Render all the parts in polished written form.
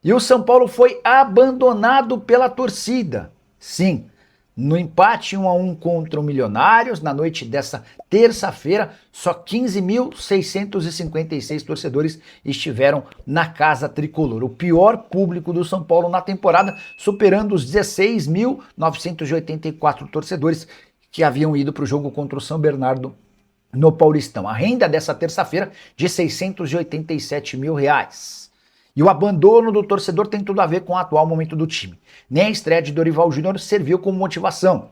E o São Paulo foi abandonado pela torcida. Sim, no empate 1-1 contra o Milionários, na noite dessa terça-feira, só 15.656 torcedores estiveram na Casa Tricolor. O pior público do São Paulo na temporada, superando os 16.984 torcedores que haviam ido para o jogo contra o São Bernardo no Paulistão. A renda dessa terça-feira de R$687 mil. E o abandono do torcedor tem tudo a ver com o atual momento do time. Nem a estreia de Dorival Júnior serviu como motivação.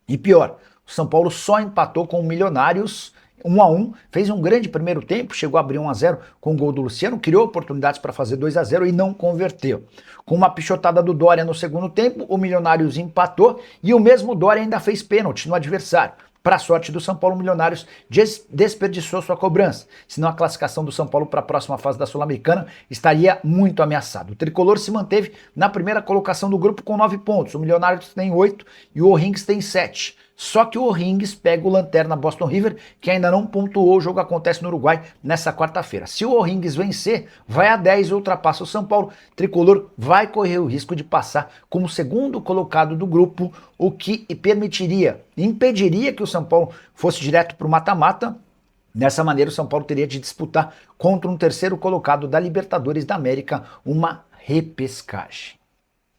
E pior, o São Paulo só empatou com o Milionários 1-1, fez um grande primeiro tempo, chegou a abrir 1-0 com o gol do Luciano, criou oportunidades para fazer 2-0 e não converteu. Com uma pichotada do Dória no segundo tempo, o Milionários empatou e o mesmo Dória ainda fez pênalti no adversário. Para a sorte do São Paulo, Milionários desperdiçou sua cobrança, senão a classificação do São Paulo para a próxima fase da Sul-Americana estaria muito ameaçada. O Tricolor se manteve na primeira colocação do grupo com 9 pontos, o Milionários tem 8 e o O'Higgins tem 7. Só que o O'Higgins pega o lanterna Boston River, que ainda não pontuou. O jogo acontece no Uruguai nessa quarta-feira. Se o O'Higgins vencer, vai a 10 e ultrapassa o São Paulo. Tricolor vai correr o risco de passar como segundo colocado do grupo, o que impediria que o São Paulo fosse direto para o mata-mata. Dessa maneira, o São Paulo teria de disputar contra um terceiro colocado da Libertadores da América uma repescagem.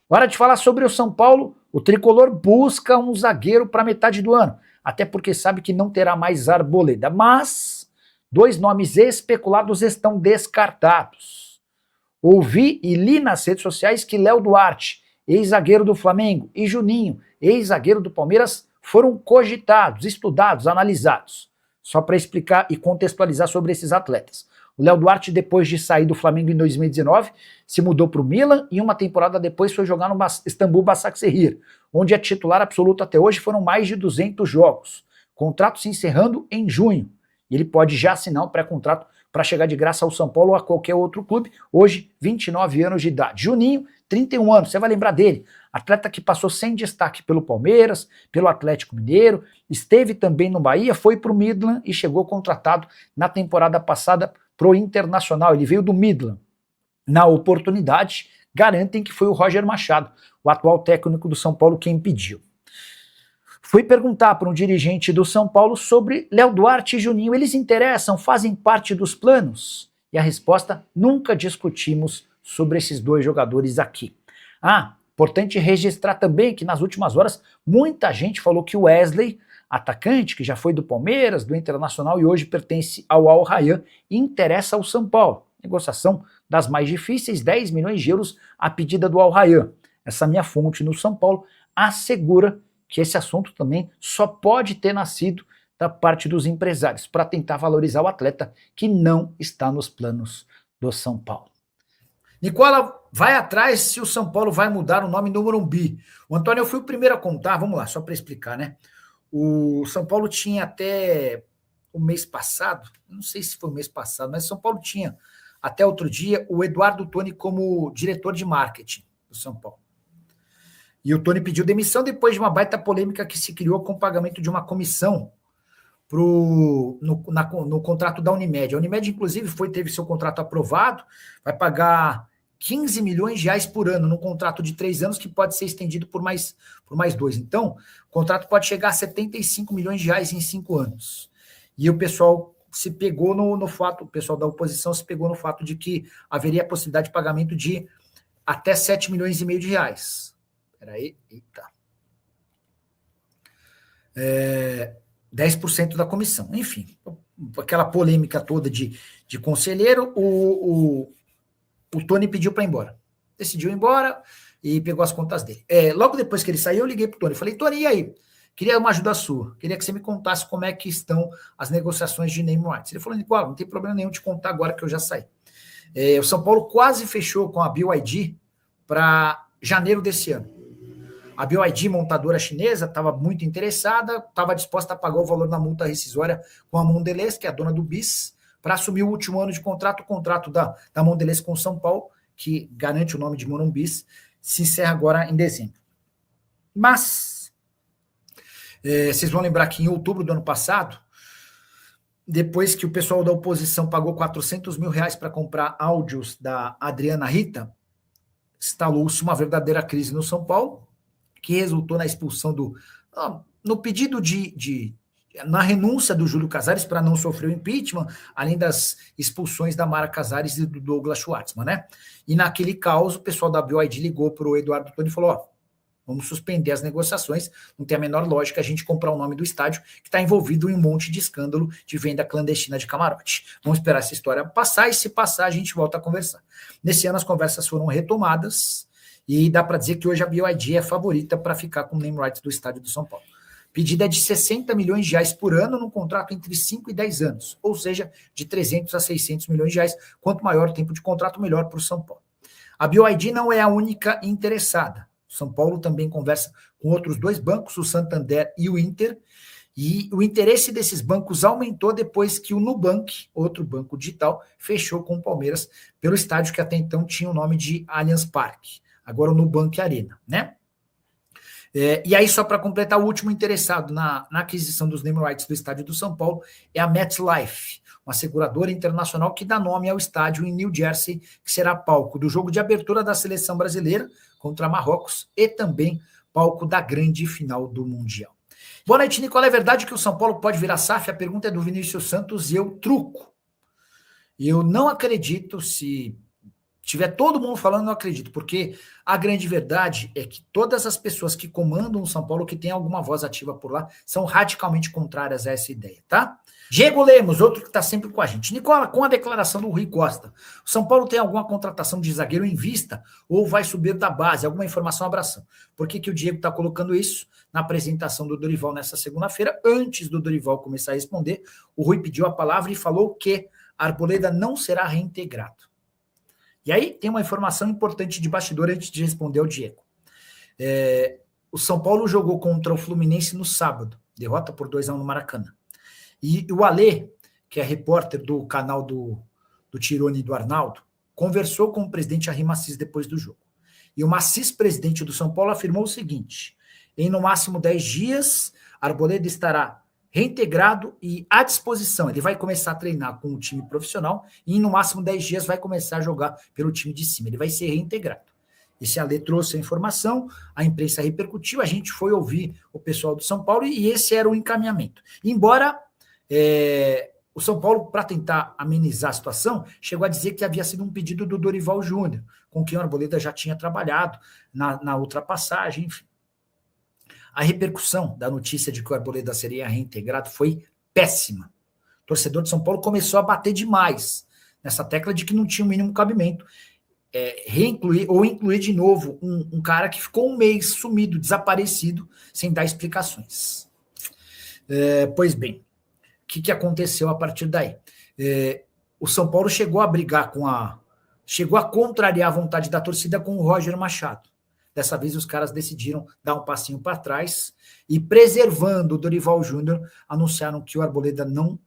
Hora de falar sobre o São Paulo. O Tricolor busca um zagueiro para metade do ano, até porque sabe que não terá mais Arboleda, mas 2 nomes especulados estão descartados. Ouvi e li nas redes sociais que Léo Duarte, ex-zagueiro do Flamengo, e Juninho, ex-zagueiro do Palmeiras, foram cogitados, estudados, analisados. Só para explicar e contextualizar sobre esses atletas. O Léo Duarte, depois de sair do Flamengo em 2019, se mudou para o Milan e uma temporada depois foi jogar no Istambul Başakşehir, onde é titular absoluto até hoje, foram mais de 200 jogos. Contrato se encerrando em junho. E ele pode já assinar um pré-contrato para chegar de graça ao São Paulo ou a qualquer outro clube. Hoje, 29 anos de idade. Juninho, 31 anos, você vai lembrar dele. Atleta que passou sem destaque pelo Palmeiras, pelo Atlético Mineiro, esteve também no Bahia, foi para o Midland e chegou contratado na temporada passada pro Internacional. Ele veio do Midland. Na oportunidade, garantem que foi o Roger Machado, o atual técnico do São Paulo, quem pediu. Fui perguntar para um dirigente do São Paulo sobre Léo Duarte e Juninho. Eles interessam, fazem parte dos planos? E a resposta: nunca discutimos sobre esses 2 jogadores aqui. Importante registrar também que nas últimas horas muita gente falou que o Wesley, atacante que já foi do Palmeiras, do Internacional e hoje pertence ao Al Rayyan, interessa ao São Paulo. Negociação das mais difíceis, 10 milhões de euros a pedida do Al Rayyan. Essa minha fonte no São Paulo assegura que esse assunto também só pode ter nascido da parte dos empresários para tentar valorizar o atleta que não está nos planos do São Paulo. Nicola vai atrás se o São Paulo vai mudar o nome do Morumbi. O Antônio, eu fui o primeiro a contar, vamos lá, só para explicar, né? O São Paulo tinha até o mês passado, não sei se foi o mês passado, mas o São Paulo tinha até outro dia o Eduardo Toni como diretor de marketing do São Paulo. E o Toni pediu demissão depois de uma baita polêmica que se criou com o pagamento de uma comissão no contrato da Unimed. A Unimed, inclusive, teve seu contrato aprovado, vai pagar 15 milhões de reais por ano num contrato de 3 anos que pode ser estendido por mais 2. Então, o contrato pode chegar a 75 milhões de reais em 5 anos. E o pessoal se pegou no fato, o pessoal da oposição se pegou no fato de que haveria a possibilidade de pagamento de até 7 milhões e meio de reais. Peraí, eita. 10% da comissão. Enfim, aquela polêmica toda de conselheiro, o Toni pediu para ir embora. Decidiu ir embora e pegou as contas dele. Logo depois que ele saiu, eu liguei para o Toni. Falei: Toni, e aí? Queria uma ajuda sua. Queria que você me contasse como é que estão as negociações de name rights. Ele falou: Nicola, não tem problema nenhum te contar agora que eu já saí. O São Paulo quase fechou com a BYD para janeiro desse ano. A BYD, montadora chinesa, estava muito interessada, estava disposta a pagar o valor da multa rescisória com a Mondelez, que é a dona do BIS, para assumir o último ano de contrato. O contrato da Mondelez com o São Paulo, que garante o nome de Morumbis, se encerra agora em dezembro. Mas, vocês vão lembrar que em outubro do ano passado, depois que o pessoal da oposição pagou 400 mil reais para comprar áudios da Adriana Rita, instalou-se uma verdadeira crise no São Paulo, que resultou na expulsão no pedido na renúncia do Júlio Casares para não sofrer o impeachment, além das expulsões da Mara Casares e do Douglas Schwartzman, né? E naquele caos, o pessoal da BioID ligou para o Eduardo Toni e falou, vamos suspender as negociações, não tem a menor lógica a gente comprar o nome do estádio, que está envolvido em um monte de escândalo de venda clandestina de camarote. Vamos esperar essa história passar, e se passar a gente volta a conversar. Nesse ano as conversas foram retomadas, e dá para dizer que hoje a BioID é favorita para ficar com o name rights do estádio do São Paulo. Pedida é de 60 milhões de reais por ano num contrato entre 5 e 10 anos, ou seja, de 300 a 600 milhões de reais. Quanto maior o tempo de contrato, melhor para o São Paulo. A BioID não é a única interessada. O São Paulo também conversa com outros 2 bancos, o Santander e o Inter, e o interesse desses bancos aumentou depois que o Nubank, outro banco digital, fechou com o Palmeiras pelo estádio que até então tinha o nome de Allianz Parque, agora o Nubank Arena, né? E aí, só para completar, o último interessado na aquisição dos name rights do estádio do São Paulo é a MetLife, uma seguradora internacional que dá nome ao estádio em New Jersey, que será palco do jogo de abertura da seleção brasileira contra Marrocos e também palco da grande final do Mundial. Boa noite, Nicola. É verdade que o São Paulo pode virar SAF? A pergunta é do Vinícius Santos e eu truco. Eu não acredito. Se tiver todo mundo falando, não acredito, porque a grande verdade é que todas as pessoas que comandam o São Paulo, que tem alguma voz ativa por lá, são radicalmente contrárias a essa ideia, tá? Diego Lemos, outro que está sempre com a gente. Nicola, com a declaração do Rui Costa, o São Paulo tem alguma contratação de zagueiro em vista ou vai subir da base? Alguma informação, abração. Por que o Diego está colocando isso? Na apresentação do Dorival nessa segunda-feira, antes do Dorival começar a responder, o Rui pediu a palavra e falou que Arboleda não será reintegrado. E aí tem uma informação importante de bastidor antes de responder ao Diego. O São Paulo jogou contra o Fluminense no sábado, derrota por 2-1 no Maracanã. E o Alê, que é repórter do canal do Tirone e do Arnaldo, conversou com o presidente Arrim Assis depois do jogo. E o Assis, presidente do São Paulo, afirmou o seguinte: em no máximo 10 dias, Arboleda estará reintegrado e à disposição. Ele vai começar a treinar com o time profissional e em no máximo 10 dias vai começar a jogar pelo time de cima. Ele vai ser reintegrado. Esse Alê trouxe a informação, a imprensa repercutiu, a gente foi ouvir o pessoal do São Paulo e esse era o encaminhamento. Embora o São Paulo, para tentar amenizar a situação, chegou a dizer que havia sido um pedido do Dorival Júnior, com quem o Arboleda já tinha trabalhado na ultrapassagem, enfim. A repercussão da notícia de que o Arboleda seria reintegrado foi péssima. O torcedor de São Paulo começou a bater demais nessa tecla de que não tinha o mínimo cabimento incluir de novo um cara que ficou um mês sumido, desaparecido, sem dar explicações. Pois bem, o que aconteceu a partir daí? O São Paulo chegou a brigar chegou a contrariar a vontade da torcida com o Roger Machado. Dessa vez os caras decidiram dar um passinho para trás e, preservando o Dorival Júnior, anunciaram que o Arboleda não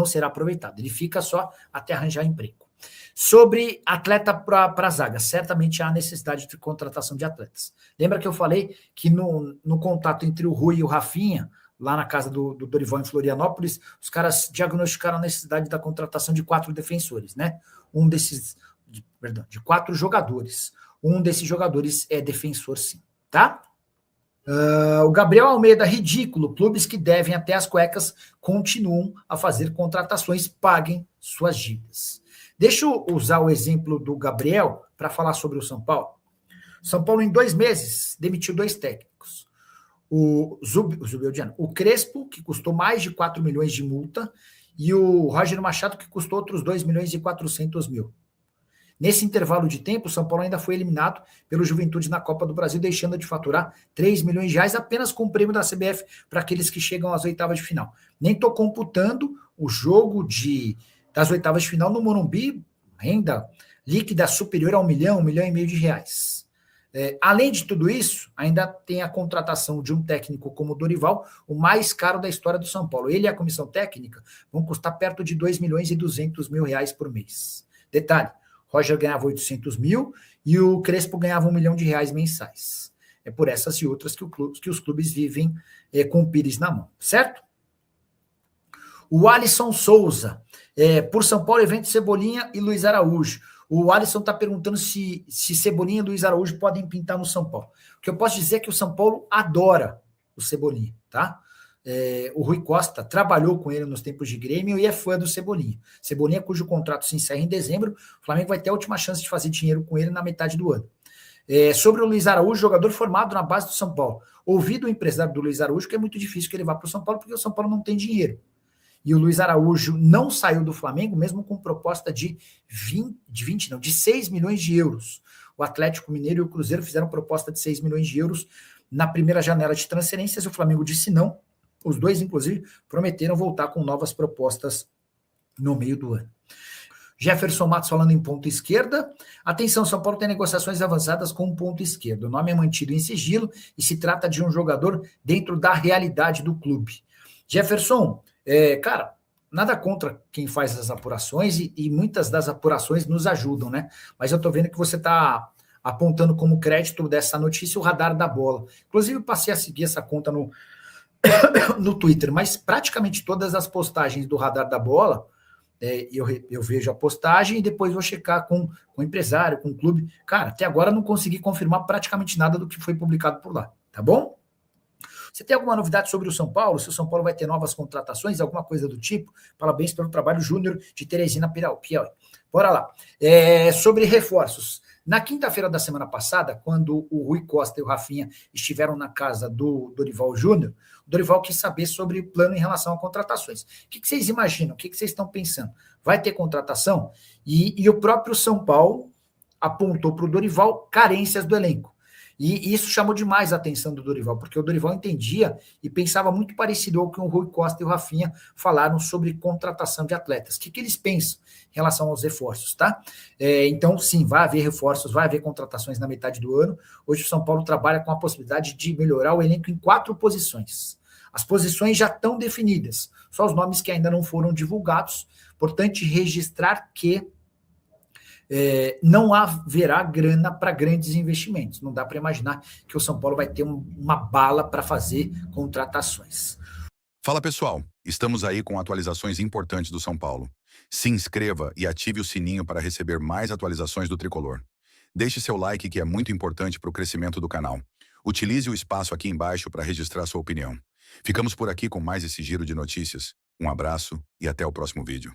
será aproveitado. Ele fica só até arranjar emprego. Sobre atleta para a zaga, certamente há necessidade de contratação de atletas. Lembra que eu falei que no contato entre o Rui e o Rafinha, lá na casa do Dorival em Florianópolis, os caras diagnosticaram a necessidade da contratação de 4 defensores, né? De 4 jogadores. Um desses jogadores é defensor, sim, tá? O Gabriel Almeida, ridículo. Clubes que devem até as cuecas continuam a fazer contratações, paguem suas dívidas. Deixa eu usar o exemplo do Gabriel para falar sobre o São Paulo. São Paulo, em 2 meses, demitiu 2 técnicos. O Crespo, que custou mais de 4 milhões de multa, e o Roger Machado, que custou outros 2 milhões e 400 mil. Nesse intervalo de tempo, o São Paulo ainda foi eliminado pelo Juventude na Copa do Brasil, deixando de faturar 3 milhões de reais apenas com o prêmio da CBF para aqueles que chegam às oitavas de final. Nem estou computando o jogo das oitavas de final no Morumbi, renda líquida superior a 1 milhão, 1,5 milhão de reais. Além de tudo isso, ainda tem a contratação de um técnico como o Dorival, o mais caro da história do São Paulo. Ele e a comissão técnica vão custar perto de 2 milhões e 200 mil reais por mês. Detalhe, Roger ganhava 800 mil e o Crespo ganhava 1 milhão de reais mensais. É por essas e outras que os clubes vivem com o Pires na mão, certo? O Alisson Souza, por São Paulo, evento Cebolinha e Luiz Araújo. O Alisson está perguntando se Cebolinha e Luiz Araújo podem pintar no São Paulo. O que eu posso dizer é que o São Paulo adora o Cebolinha, tá? O Rui Costa trabalhou com ele nos tempos de Grêmio e é fã do Cebolinha. Cebolinha, cujo contrato se encerra em dezembro, o Flamengo vai ter a última chance de fazer dinheiro com ele na metade do ano. Sobre o Luiz Araújo, jogador formado na base do São Paulo. Ouvi do empresário do Luiz Araújo que é muito difícil que ele vá para o São Paulo, porque o São Paulo não tem dinheiro. E o Luiz Araújo não saiu do Flamengo, mesmo com proposta de 6 milhões de euros. O Atlético Mineiro e o Cruzeiro fizeram proposta de 6 milhões de euros na primeira janela de transferências, o Flamengo disse não. Os dois, inclusive, prometeram voltar com novas propostas no meio do ano. Jefferson Matos falando em ponta esquerda. Atenção, São Paulo tem negociações avançadas com um ponto esquerdo. O nome é mantido em sigilo e se trata de um jogador dentro da realidade do clube. Jefferson, cara, nada contra quem faz as apurações e muitas das apurações nos ajudam, né? Mas eu tô vendo que você tá apontando como crédito dessa notícia o Radar da Bola. Inclusive, eu passei a seguir essa conta no Twitter, mas praticamente todas as postagens do Radar da Bola, eu vejo a postagem e depois vou checar com o empresário, com o clube. Cara, até agora não consegui confirmar praticamente nada do que foi publicado por lá, tá bom? Você tem alguma novidade sobre o São Paulo? Se o São Paulo vai ter novas contratações, alguma coisa do tipo? Parabéns pelo trabalho, Júnior de Teresina Piauí. Bora lá. Sobre reforços. Na quinta-feira da semana passada, quando o Rui Costa e o Rafinha estiveram na casa do Dorival Júnior, o Dorival quis saber sobre o plano em relação a contratações. O que vocês imaginam? O que vocês estão pensando? Vai ter contratação? E o próprio São Paulo apontou para o Dorival carências do elenco. E isso chamou demais a atenção do Dorival, porque o Dorival entendia e pensava muito parecido ao que o Rui Costa e o Rafinha falaram sobre contratação de atletas. O que eles pensam em relação aos reforços, tá? Então, sim, vai haver reforços, vai haver contratações na metade do ano. Hoje o São Paulo trabalha com a possibilidade de melhorar o elenco em 4 posições. As posições já estão definidas, só os nomes que ainda não foram divulgados. Importante registrar que não haverá grana para grandes investimentos. Não dá para imaginar que o São Paulo vai ter uma bala para fazer contratações. Fala pessoal, estamos aí com atualizações importantes do São Paulo. Se inscreva e ative o sininho para receber mais atualizações do Tricolor. Deixe seu like, que é muito importante para o crescimento do canal. Utilize o espaço aqui embaixo para registrar sua opinião. Ficamos por aqui com mais esse giro de notícias. Um abraço e até o próximo vídeo.